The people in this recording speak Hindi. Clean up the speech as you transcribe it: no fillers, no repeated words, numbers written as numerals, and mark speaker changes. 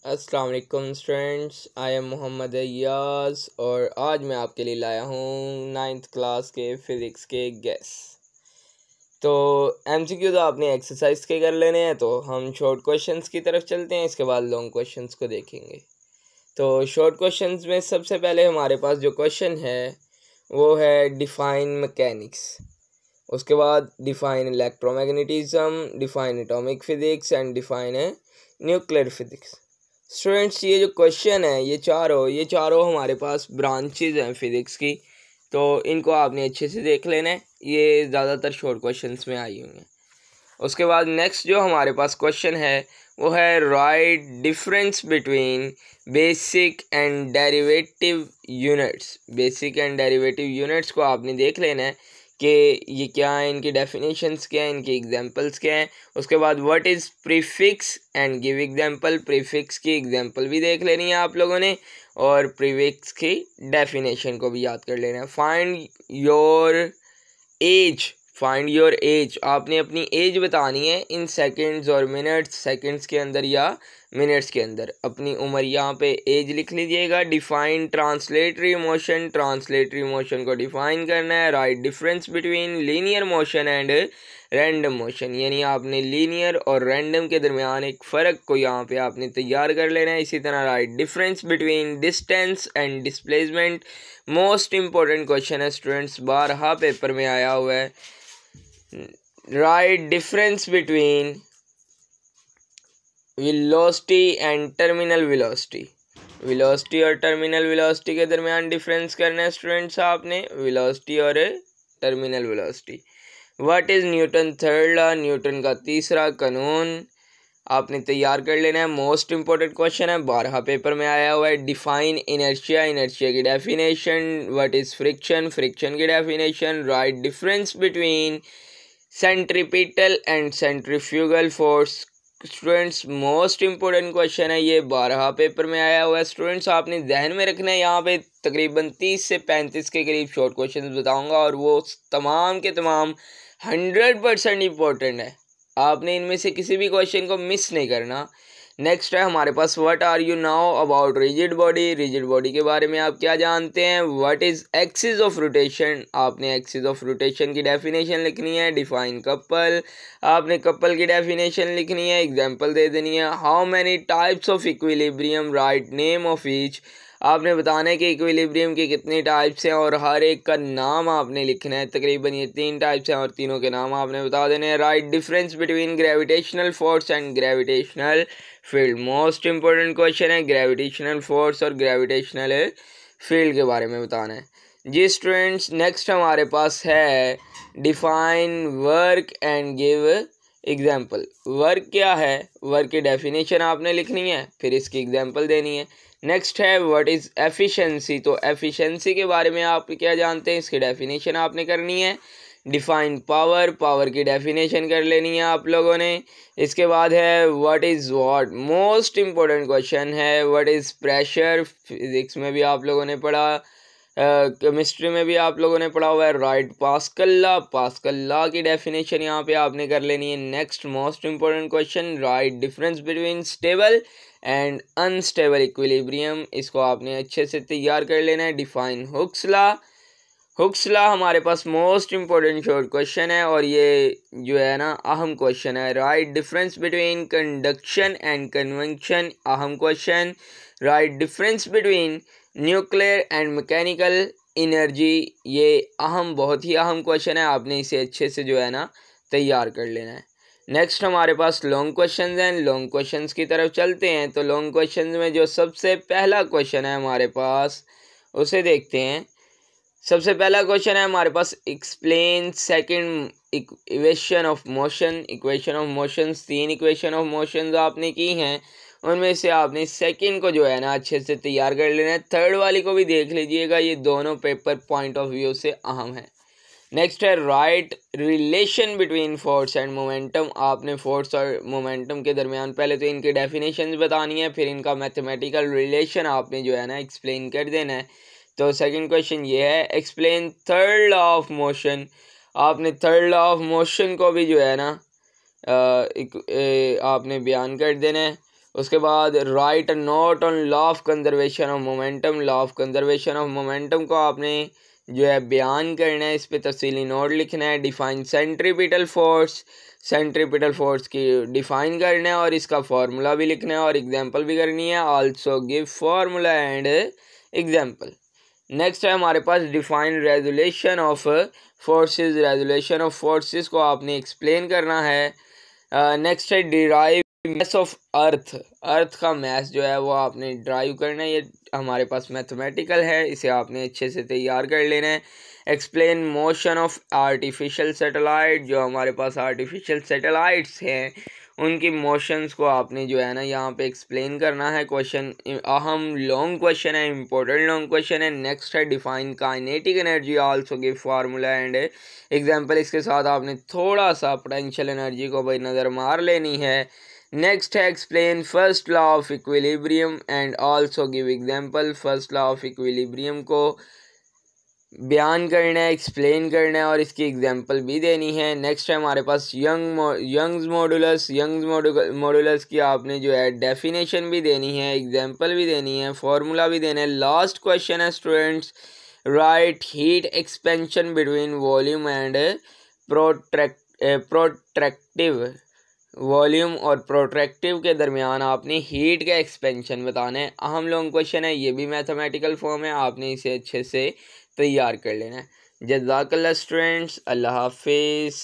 Speaker 1: अस्सलाम वालेकुम students, I am Mohammad Ayyaz और आज मैं आपके लिए लाया हूँ 9th क्लास के फ़िज़िक्स के गेस। तो एमसीक्यू तो आपने एक्सरसाइज के कर लेने हैं, तो हम शॉर्ट क्वेश्चंस की तरफ चलते हैं। इसके बाद लॉन्ग क्वेश्चंस को देखेंगे। तो शॉर्ट क्वेश्चंस में सबसे पहले हमारे पास जो क्वेश्चन है वो है डिफ़ाइन मैकेनिक्स, उसके बाद define electromagnetism, define atomic physics and define nuclear physics. Students, ये जो क्वेश्चन है ये चारों हमारे पास ब्रांचेज हैं फिज़िक्स की, तो इनको आपने अच्छे से देख लेना है। ये ज़्यादातर शॉर्ट क्वेश्चंस में आई हुई हैं। उसके बाद नेक्स्ट जो हमारे पास क्वेश्चन है वो है write difference between basic and derivative units. Basic and derivative units को आपने देख लेना है कि ये क्या है, इनकी डेफिनेशंस क्या हैं, इनकी एग्जांपल्स क्या हैं। उसके बाद what is prefix and give example. Prefix की एग्जांपल भी देख लेनी है आप लोगों ने और प्रीफिक्स की डेफिनेशन को भी याद कर लेना है। फाइंड योर एज, आपने अपनी एज बतानी है इन सेकंड्स और मिनट्स, सेकंड्स के अंदर या मिनट्स के अंदर अपनी उम्र यहाँ पे एज लिख लीजिएगा। Define translatory motion, translatory motion को डिफाइन करना है। Write difference between linear motion and random motion, यानी आपने लीनियर और रैंडम के दरमियान एक फ़र्क को यहाँ पे आपने तैयार कर लेना है। इसी तरह right difference between distance and displacement, most important question है स्टूडेंट्स, बारहा पेपर में आया हुआ है। Write difference between velocity and terminal velocity, velocity और टर्मिनल वेलोसिटी के दरमियान डिफरेंस करना है स्टूडेंट्स आपने, वेलोसिटी और terminal velocity. What is Newton third law, Newton का तीसरा कानून आपने तैयार कर लेना है। मोस्ट इंपॉर्टेंट क्वेश्चन है, बारहा पेपर में आया हुआ है। डिफाइन इनर्शिया, इनर्शिया की definition. What is friction, friction की definition. Write difference between centripetal and centrifugal force. Students, most important question है, ये बारहा पेपर में आया हुआ है। स्टूडेंट्स, आपने ध्यान में रखना है, यहाँ पे तकरीबन 30 से 35 के करीब शॉर्ट क्वेश्चन बताऊंगा और वो तमाम के तमाम 100% इम्पोर्टेंट है। आपने इनमें से किसी भी क्वेश्चन को मिस नहीं करना। नेक्स्ट है हमारे पास what are you now about rigid body, rigid body के बारे में आप क्या जानते हैं। What is axis of rotation, आपने एक्सिस ऑफ रोटेशन की डेफिनेशन लिखनी है। डिफाइन कपल, आपने कपल की डेफिनेशन लिखनी है, एग्जांपल दे देनी है। How many types of equilibrium, write name of each, आपने बताना है कि इक्विलिब्रियम के कितने टाइप्स हैं और हर एक का नाम आपने लिखना है। तकरीबन ये 3 टाइप्स हैं और तीनों के नाम आपने बता देने हैं। Right difference between gravitational force and gravitational field, most important question है, ग्रेविटेशनल फोर्स और ग्रेविटेशनल फील्ड के बारे में बताना है जी स्टूडेंट्स। नेक्स्ट हमारे पास है define work and give example. Work क्या है, वर्क की डेफिनेशन आपने लिखनी है, फिर इसकी एग्जाम्पल देनी है। नेक्स्ट है व्हाट इज़ एफिशिएंसी, तो एफिशिएंसी के बारे में आप क्या जानते हैं, इसकी डेफिनेशन आपने करनी है। डिफाइन पावर, पावर की डेफिनेशन कर लेनी है आप लोगों ने। इसके बाद है what is what, most important question है, व्हाट इज़ प्रेशर, फिजिक्स में भी आप लोगों ने पढ़ा, केमिस्ट्री में भी आप लोगों ने पढ़ा हुआ है। Write Pascal law, Pascal law की डेफिनेशन यहाँ पे आपने कर लेनी है। Next most important question, write difference between stable and unstable equilibrium, इसको आपने अच्छे से तैयार कर लेना है। Define Hooke's law, Hooke's law हमारे पास मोस्ट इम्पोर्टेंट शॉर्ट क्वेश्चन है और ये जो है ना अहम क्वेश्चन है। Write difference between conduction and convention, अहम question. Write difference between nuclear and mechanical energy, ये अहम, बहुत ही अहम क्वेश्चन है, आपने इसे अच्छे से जो है ना तैयार कर लेना है। नेक्स्ट हमारे पास लॉन्ग क्वेश्चंस हैं, लॉन्ग क्वेश्चंस की तरफ चलते हैं। तो लॉन्ग क्वेश्चंस में जो सबसे पहला क्वेश्चन है हमारे पास उसे देखते हैं। सबसे पहला क्वेश्चन है हमारे पास, explain second equation of motion. Equation of motions, 3 equation of motions आपने की हैं, उनमें से आपने सेकंड को जो है ना अच्छे से तैयार कर लेना है। थर्ड वाली को भी देख लीजिएगा, ये दोनों पेपर पॉइंट ऑफ व्यू से अहम है। नेक्स्ट है right relation between force and momentum, आपने फोर्स और मोमेंटम के दरमियान पहले तो इनकी डेफिनेशन बतानी है, फिर इनका मैथमेटिकल रिलेशन आपने जो है ना एक्सप्लेन कर देना है। तो सेकंड क्वेश्चन ये है, explain third law of motion, आपने थर्ड लॉ ऑफ मोशन को भी जो है ना आपने बयान कर देना है। उसके बाद right a note on law of conservation of momentum. Law of conservation of momentum को आपने जो है बयान करना है, इस पे तफसीली नोट लिखना है। Define centripetal force, centripetal force की डिफाइन करना है और इसका फार्मूला भी लिखना है और एग्जांपल भी करनी है। Also give formula and example. Next है हमारे पास define resolution of forces. Resolution of forces को आपने एक्सप्लेन करना है। नेक्स्ट है derive mass of earth. Earth का मैस जो है वो आपने ड्राइव करना है, ये हमारे पास मैथमेटिकल है, इसे आपने अच्छे से तैयार कर लेना है। Explain motion of artificial satellite. जो हमारे पास आर्टिफिशियल सैटेलाइट्स हैं उनकी मोशंस को आपने जो है ना यहाँ पे एक्सप्लेन करना है। क्वेश्चन अहम लॉन्ग क्वेश्चन है, इंपॉर्टेंट लॉन्ग क्वेश्चन है। नेक्स्ट है define kinetic energy, also give formula and example. इसके साथ आपने थोड़ा सा पोटेंशियल एनर्जी को भाई नज़र मार लेनी है। नेक्स्ट है explain first law of equilibrium and also give example. First law of equilibrium को बयान करना है, एक्सप्लेन करना है और इसकी एग्जांपल भी देनी है। नेक्स्ट है हमारे पास यंग्स मॉडुलस। यंग्स मॉडुलस की आपने जो है डेफिनेशन भी देनी है, एग्जांपल भी देनी है, फार्मूला भी देना है। लास्ट क्वेश्चन है students, write heat expansion between volume and protractive. Volume और प्रोट्रैक्टिव के दरमियान आपने हीट का एक्सपेंशन बताना है। अहम लॉन्ग क्वेश्चन है, ये भी मैथमेटिकल फॉर्म है, आपने इसे अच्छे से तैयार कर लेना है। जज़ाकल्लाह स्टूडेंट्स, अल्लाह हाफिज़।